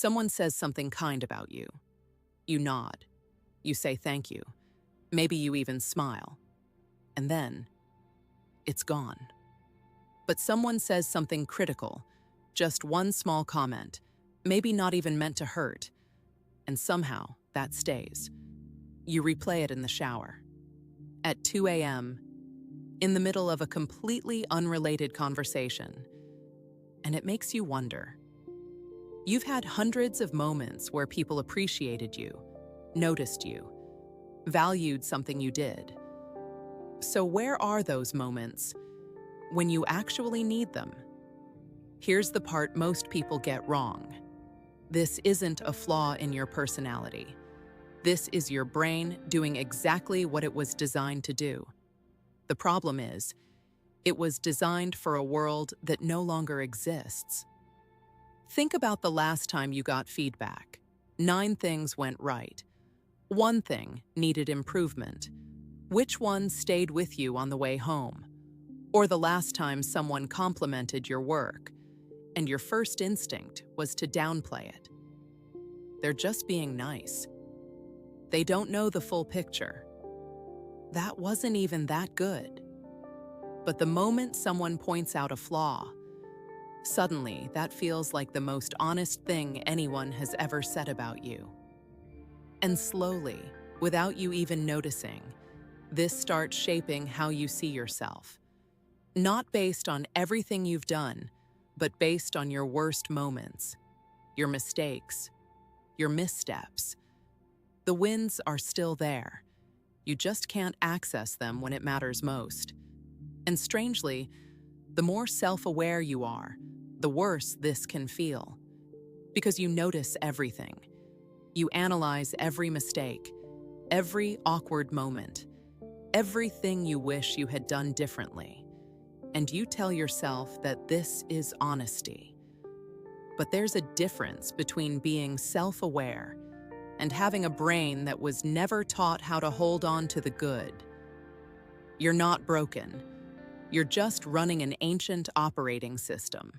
Someone says something kind about you. You nod. You say thank you. Maybe you even smile. And then, it's gone. But someone says something critical, just one small comment, maybe not even meant to hurt, and somehow that stays. You replay it in the shower. At 2 a.m., in the middle of a completely unrelated conversation, and it makes you wonder. You've had hundreds of moments where people appreciated you, noticed you, valued something you did. So where are those moments when you actually need them? Here's the part most people get wrong. This isn't a flaw in your personality. This is your brain doing exactly what it was designed to do. The problem is, it was designed for a world that no longer exists. Think about the last time you got feedback. 9 things went right. 1 thing needed improvement. Which one stayed with you on the way home? Or the last time someone complimented your work, and your first instinct was to downplay it. They're just being nice. They don't know the full picture. That wasn't even that good. But the moment someone points out a flaw, suddenly that feels like the most honest thing anyone has ever said about you. And slowly, without you even noticing, this starts shaping how you see yourself. Not based on everything you've done, but based on your worst moments, your mistakes, your missteps. The wins are still there. You just can't access them when it matters most. And strangely, the more self-aware you are, the worse this can feel. Because you notice everything. You analyze every mistake, every awkward moment, everything you wish you had done differently. And you tell yourself that this is honesty. But there's a difference between being self-aware and having a brain that was never taught how to hold on to the good. You're not broken. You're just running an ancient operating system.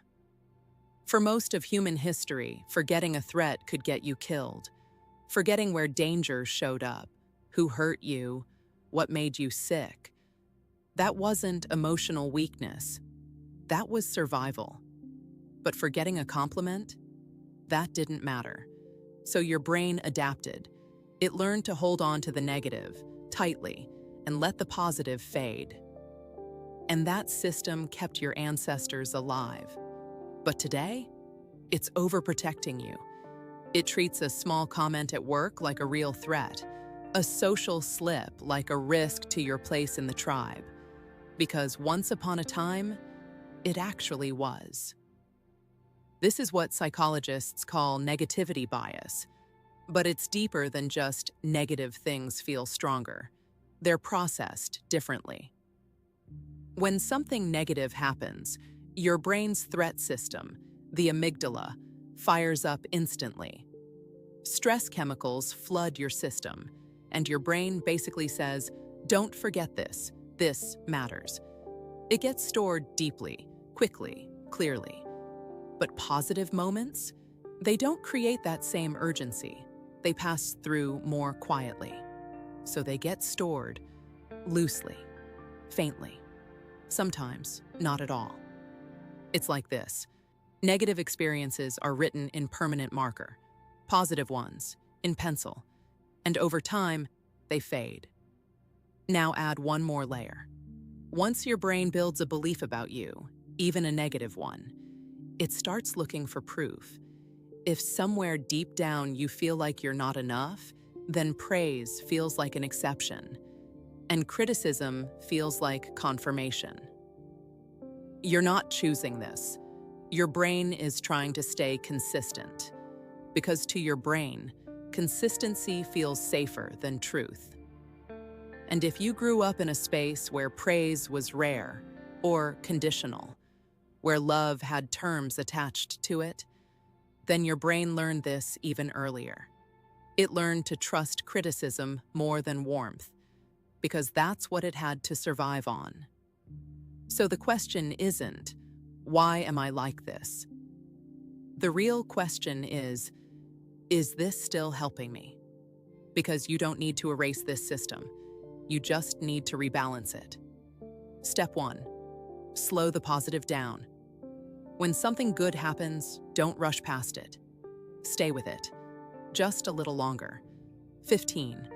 For most of human history, forgetting a threat could get you killed. Forgetting where danger showed up, who hurt you, what made you sick. That wasn't emotional weakness. That was survival. But forgetting a compliment? That didn't matter. So your brain adapted. It learned to hold on to the negative, tightly, and let the positive fade. And that system kept your ancestors alive. But today, it's overprotecting you. It treats a small comment at work like a real threat, a social slip like a risk to your place in the tribe. Because once upon a time, it actually was. This is what psychologists call negativity bias. But it's deeper than just negative things feel stronger. They're processed differently. When something negative happens, your brain's threat system, the amygdala, fires up instantly. Stress chemicals flood your system, and your brain basically says, "Don't forget this. This matters." It gets stored deeply, quickly, clearly. But positive moments, they don't create that same urgency. They pass through more quietly. So they get stored loosely, faintly. Sometimes not at all. It's like this. Negative experiences are written in permanent marker, positive ones in pencil, and over time, they fade. Now add one more layer. Once your brain builds a belief about you, even a negative one, it starts looking for proof. If somewhere deep down you feel like you're not enough, then praise feels like an exception, and criticism feels like confirmation. You're not choosing this. Your brain is trying to stay consistent, because to your brain, consistency feels safer than truth. And if you grew up in a space where praise was rare or conditional, where love had terms attached to it, then your brain learned this even earlier. It learned to trust criticism more than warmth, because that's what it had to survive on. So the question isn't, why am I like this? The real question is, Is this still helping me? Because you don't need to erase this system. You just need to rebalance it. Step 1. Slow the positive down. When something good happens, don't rush past it. Stay with it. Just a little longer. 15,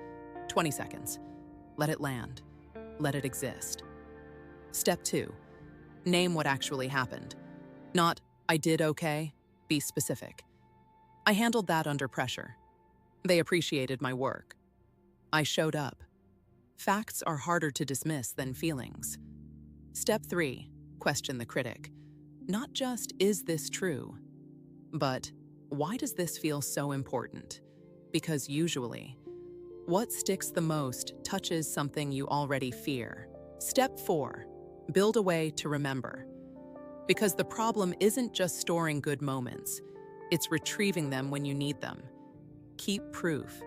20 seconds. Let it land. Let it exist. Step 2. Name what actually happened. Not, I did okay. Be specific. I handled that under pressure. They appreciated my work. I showed up. Facts are harder to dismiss than feelings. Step 3. Question the critic. Not just, is this true? But, why does this feel so important? Because usually, what sticks the most touches something you already fear. Step 4. Build a way to remember. Because the problem isn't just storing good moments, it's retrieving them when you need them. Keep proof.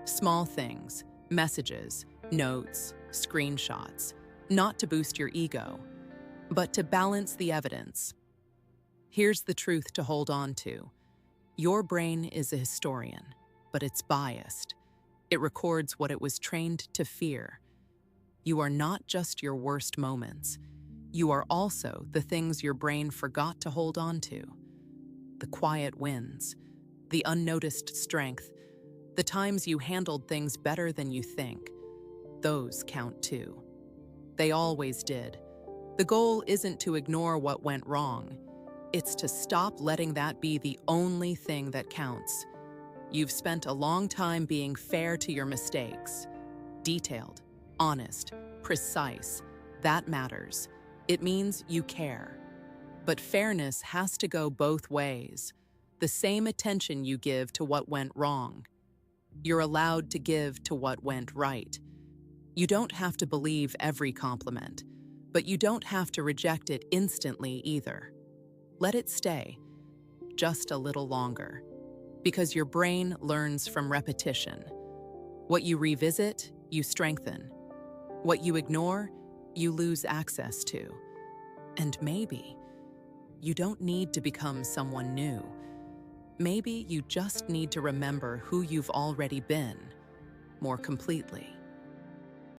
Small things, messages, notes, screenshots, not to boost your ego, but to balance the evidence. Here's the truth to hold on to. Your brain is a historian, but it's biased. It records what it was trained to fear. You are not just your worst moments. You are also the things your brain forgot to hold on to. The quiet wins, the unnoticed strength, the times you handled things better than you think. Those count too. They always did. The goal isn't to ignore what went wrong. It's to stop letting that be the only thing that counts. You've spent a long time being fair to your mistakes. Detailed, honest, precise. That matters. It means you care. But fairness has to go both ways. The same attention you give to what went wrong, you're allowed to give to what went right. You don't have to believe every compliment, but you don't have to reject it instantly either. Let it stay, just a little longer, because your brain learns from repetition. What you revisit, you strengthen. What you ignore, you lose access to. And maybe you don't need to become someone new. Maybe you just need to remember who you've already been more completely.